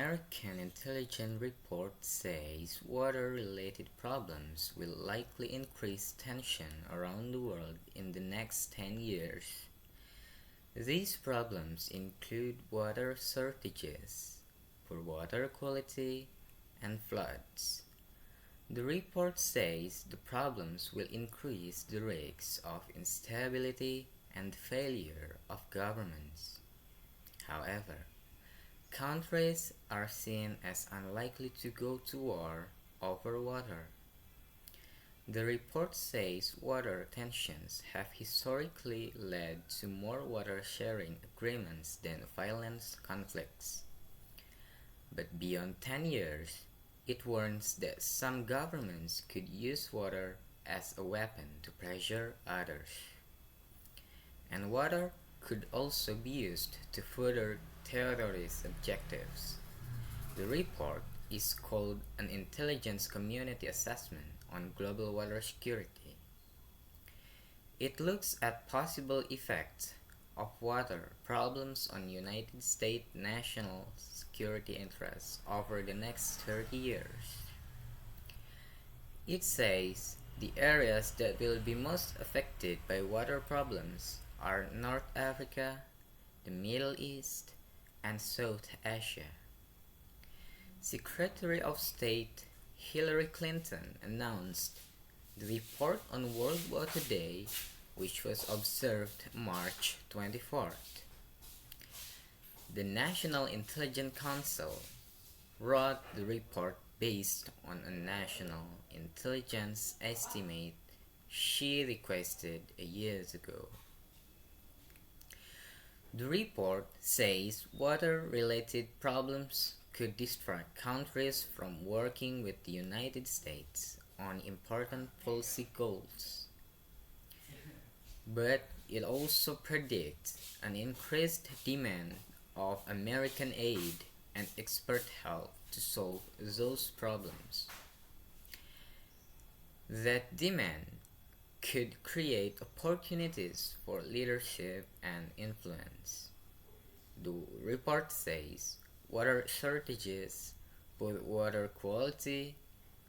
American intelligence report says water-related problems will likely increase tension around the world in the next 10 years. These problems include water shortages, poor water quality, and floods. The report says the problems will increase the risks of instability and failure of governments. However, countries are seen as unlikely to go to war over water. The report says water tensions have historically led to more water sharing agreements than violent conflicts. But beyond 10 years, it warns that some governments could use water as a weapon to pressure others. And water could also be used to further terrorist objectives. The report is called an Intelligence Community Assessment on Global Water Security. It looks at possible effects of water problems on United States national security interests over the next 30 years. It says the areas that will be most affected by water problems are North Africa, the Middle East, and South Asia. Secretary of State Hillary Clinton announced the report on World Water Day, which was observed March 24th. The National Intelligence Council wrote the report based on a national intelligence estimate she requested a year ago. The report says water-related problems could distract countries from working with the United States on important policy goals. But it also predicts an increased demand of American aid and expert help to solve those problems. That demand could create opportunities for leadership and influence. The report says water shortages, poor water quality,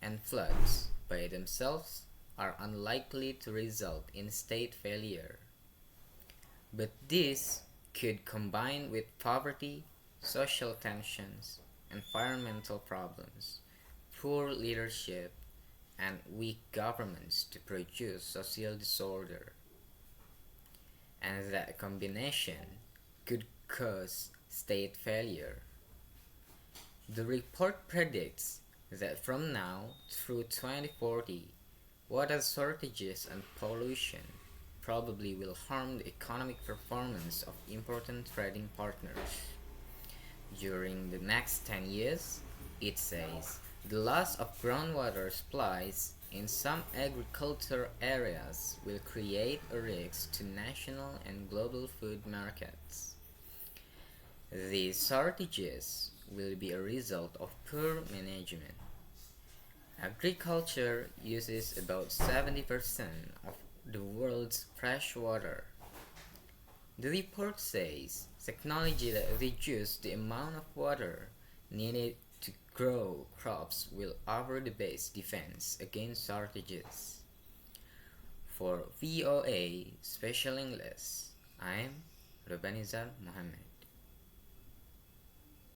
and floods by themselves are unlikely to result in state failure. But this could combine with poverty, social tensions, environmental problems, poor leadership, and weak governments to produce social disorder. And that combination could cause state failure. The report predicts that from now through 2040, water shortages and pollution probably will harm the economic performance of important trading partners. During the next 10 years, it says, the loss of groundwater supplies in some agricultural areas will create a risk to national and global food markets. These shortages will be a result of poor management. Agriculture uses about 70% of the world's fresh water. The report says technology that reduces the amount of water needed to grow crops will offer the best defense against shortages. For VOA Special English, I'm Robbanizar Muhamad.